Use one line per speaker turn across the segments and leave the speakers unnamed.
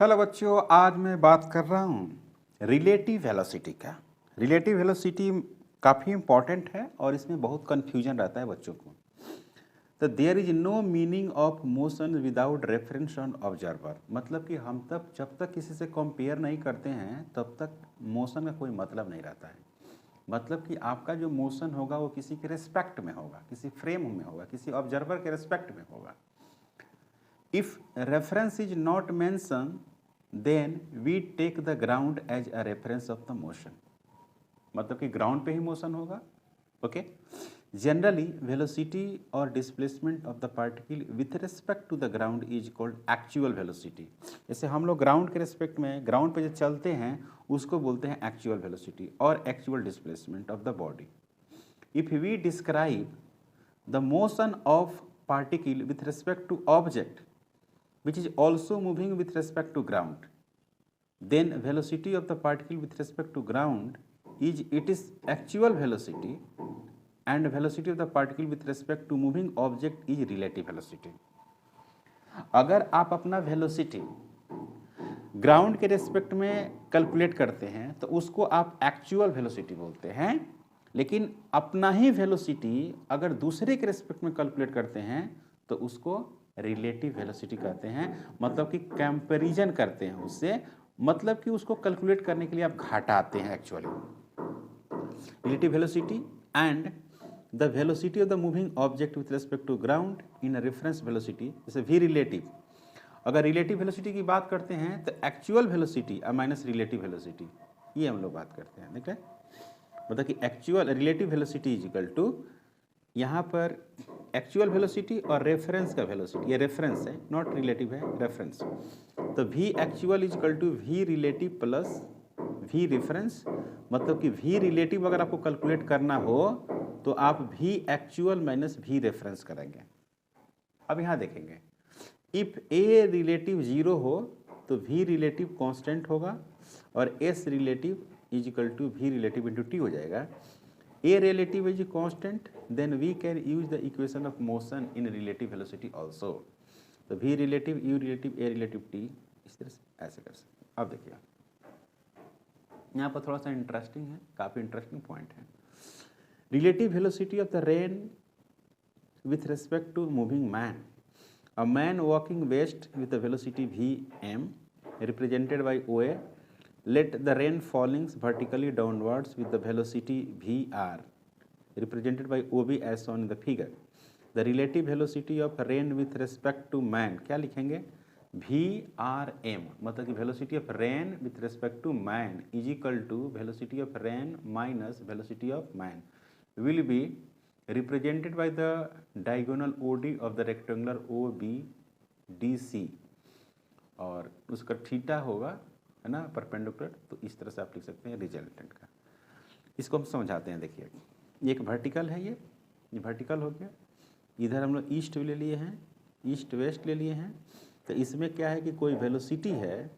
Hello बच्चों, आज मैं बात कर रहा हूँ रिलेटिव वेलोसिटी का। रिलेटिव वेलोसिटी काफ़ी इम्पॉर्टेंट है और इसमें बहुत कन्फ्यूजन रहता है बच्चों को। तो there is no meaning of motion without reference on observer. मतलब कि हम तब जब तक किसी से कंपेयर नहीं करते हैं तब तक मोशन का कोई मतलब नहीं रहता है। मतलब कि आपका जो मोशन होगा वो किसी के रिस्पेक्ट में होगा, किसी फ्रेम में होगा, किसी ऑब्जर्वर के रिस्पेक्ट में होगा। If reference is not mentioned, then we take the ground as a reference of the motion. मतलब कि ग्राउंड पे ही मोशन होगा। ओके, जनरली वेलोसिटी और displacement of the particle with respect to the ground is called actual velocity. जैसे हम लोग ground के रिस्पेक्ट में ग्राउंड पे जो चलते हैं उसको बोलते हैं एक्चुअल वेलोसिटी और actual displacement of the body. If we describe the motion of particle with respect to object which is also moving with respect to ground, then velocity of the particle with respect to ground is its actual velocity and velocity of the particle with respect to moving object is relative velocity. अगर आप अपना velocity ground के respect में calculate करते हैं तो उसको आप एक्चुअल वेलोसिटी बोलते हैं, लेकिन अपना ही वेलोसिटी अगर दूसरे के रेस्पेक्ट में कैलकुलेट करते हैं तो उसको रिलेटिव वेलोसिटी कहते हैं। मतलब कि कंपैरिजन करते हैं उससे, मतलब कि उसको कैलकुलेट करने के लिए आप घटाते हैं actually. Relative velocity and the velocity of the moving object with respect to ground in reference velocity, जैसे वी रिलेटिव। अगर रिलेटिव वेलोसिटी की बात करते हैं तो actual velocity minus relative velocity, ये हम लोग बात करते हैं। देख रहे हैं, मतलब कि actual relative velocity is equal to, यहाँ पर एक्चुअल वेलोसिटी और रेफरेंस का वेलोसिटी, ये रेफरेंस है नॉट रिलेटिव है, रेफरेंस। तो v actual is equal to v relative plus v reference. मतलब कि वी रिलेटिव अगर आपको कैलकुलेट करना हो तो आप v actual minus v reference करेंगे। अब यहाँ देखेंगे, इफ ए रिलेटिव 0 हो तो वी रिलेटिव कांस्टेंट होगा और s relative is equal to v relative into t हो जाएगा। A relative is constant, then we can use the equation of motion in relative velocity also. तो v relative, u relative, a relative t, इस तरह से ऐसे कर सकते हैं। अब देखिए यहाँ पर थोड़ा सा इंटरेस्टिंग है, काफ़ी इंटरेस्टिंग पॉइंट है। Relative velocity of the rain with respect to moving man. A man walking west with the velocity vm represented by OA. Let the rain fallings vertically downwards with the velocity Vr represented by OB as shown in the figure. The relative velocity of rain with respect to man, क्या लिखेंगे? Vrm, मतलब कि velocity of rain with respect to man is equal to velocity of rain minus velocity of man will be represented by the diagonal OD of the rectangular OBDC और उसका theta होगा, है ना, perpendicular. तो इस तरह से आप लिख सकते हैं रिजल्टेंट का। इसको हम समझाते हैं। देखिए, ये एक वर्टिकल है, ये वर्टिकल हो गया। इधर हम लोग ईस्ट ले लिए हैं, ईस्ट वेस्ट ले लिए हैं। तो इसमें क्या है कि कोई वेलोसिटी है,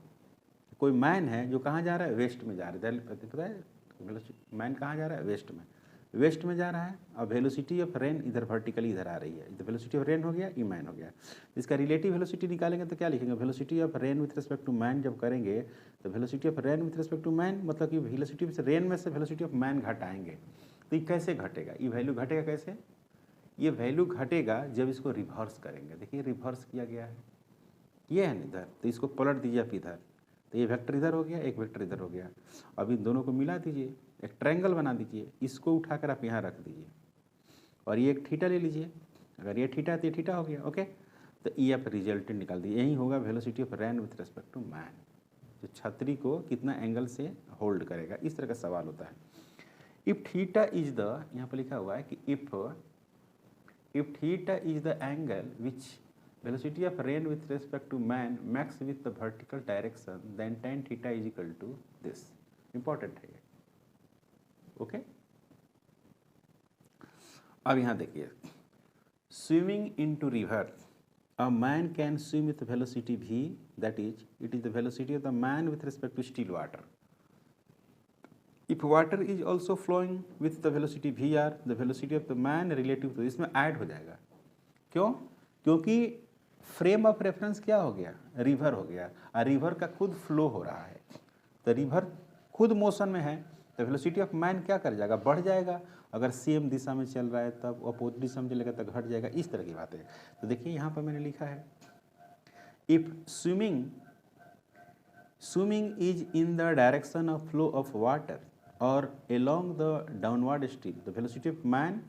कोई मैन है जो कहाँ जा रहा है, वेस्ट में जा रहा है। पता है वेलोसिटी मैन कहाँ जा रहा है, वेस्ट में, वेस्ट में जा रहा है। और वेलोसिटी ऑफ रेन इधर वर्टिकली इधर आ रही है। इधर वेलोसिटी ऑफ रेन हो गया, ई मैन हो गया। इसका रिलेटिव वेलोसिटी निकालेंगे तो क्या लिखेंगे, velocity of rain with respect to man जब करेंगे तो velocity of rain with respect to man, मतलब कि वेलोसिटी ऑफ रेन में से वेलोसिटी ऑफ मैन घटाएंगे। तो ये कैसे घटेगा, ये वैल्यू घटेगा कैसे, ये वैल्यू घटेगा जब इसको रिवर्स करेंगे। देखिए रिवर्स किया गया है, ये है इधर, तो इसको पलट दीजिए आप इधर, तो ये वेक्टर इधर हो गया, एक वेक्टर इधर हो गया। अब इन दोनों को मिला दीजिए, एक ट्रायंगल बना दीजिए, इसको उठाकर आप यहाँ रख दीजिए और ये एक थीटा ले लीजिए। अगर ये थीटा है तो ये थीटा हो गया। ओके, तो ये आप रिजल्टेंट निकाल दीजिए। यही होगा velocity of rain with respect to man, जो छतरी को कितना एंगल से होल्ड करेगा। इस तरह का सवाल होता है। इफ थीटा इज द, यहाँ पर लिखा हुआ है कि if theta is the angle which velocity of rain with respect to man max with the vertical direction, then tan theta is equal to this. Important है ये। ओके, अब यहाँ देखिए, swimming into river, a man can swim with velocity v, that is it is the velocity of the man with respect to still water. If water is also flowing with the velocity vr, the velocity of the man relative to, इसमें add हो जाएगा। क्यों? क्योंकि frame of reference क्या हो गया, river हो गया, और रिवर का खुद फ्लो हो रहा है, तो रिवर खुद मोशन में है, तो वेलोसिटी ऑफ मैन क्या कर जाएगा, बढ़ जाएगा। अगर सेम दिशा में चल रहा है तब अपोजिट दिशा में चलेगा तो घट जाएगा, इस तरह की बात है। तो देखिए यहाँ पर मैंने लिखा है, if swimming is in the direction of flow of water और along the downward stream, the velocity of man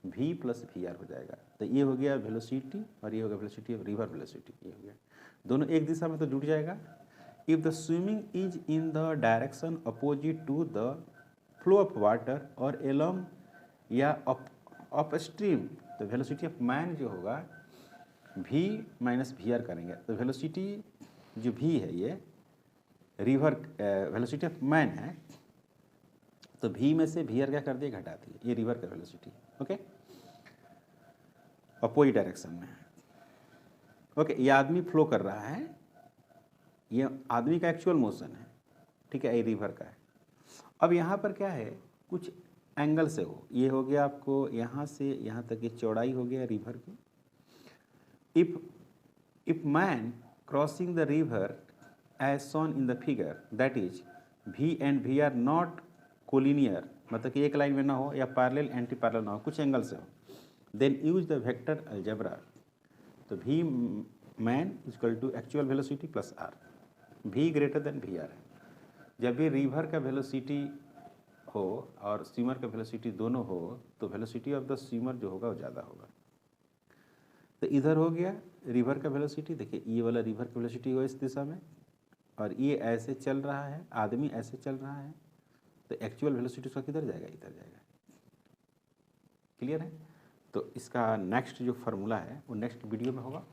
v plus V R हो जाएगा। तो ये हो गया वेलोसिटी और ये हो गया वेलोसिटी ऑफ रिवर वेलोसिटी, ये हो गया, दोनों एक दिशा में तो जुड़ जाएगा। If the swimming is in the direction opposite to the flow of water और along या अप स्ट्रीम, तो वेलोसिटी ऑफ मैन जो होगा v माइनस वी आर करेंगे, तो वेलोसिटी जो v है ये रिवर वेलोसिटी ऑफ मैन है, तो v में से वी आर क्या कर दिए, घटा दिए, ये रिवर का वेलोसिटी है। ओके, अपोजिट डायरेक्शन में। ओके, ये आदमी फ्लो कर रहा है, ये आदमी का एक्चुअल मोशन है, ठीक है, ये रिवर का है। अब यहाँ पर क्या है, कुछ एंगल से हो, ये हो गया आपको यहाँ से यहाँ तक ये चौड़ाई हो गया रिवर की। If man crossing the river as shown in the figure, that is v and v R not collinear, मतलब कि एक लाइन में ना हो या पैरेलल एंटी पैरेलल ना हो, कुछ एंगल से हो, then use the vector algebra. तो v man equal to actual velocity plus r, v greater than V R है। जब भी रिवर का वेलोसिटी हो और स्विमर का वेलोसिटी दोनों हो, तो वेलोसिटी ऑफ द स्विमर जो होगा वो ज़्यादा होगा। तो इधर हो गया रिवर का वेलोसिटी, देखिए ये वाला रिवर का वेलोसिटी हो इस दिशा में, और ये ऐसे चल रहा है, आदमी ऐसे चल रहा है, तो एक्चुअल वेलोसिटी उसका किधर जाएगा, इधर जाएगा। क्लियर है? तो इसका नेक्स्ट जो फार्मूला है वो नेक्स्ट वीडियो में होगा।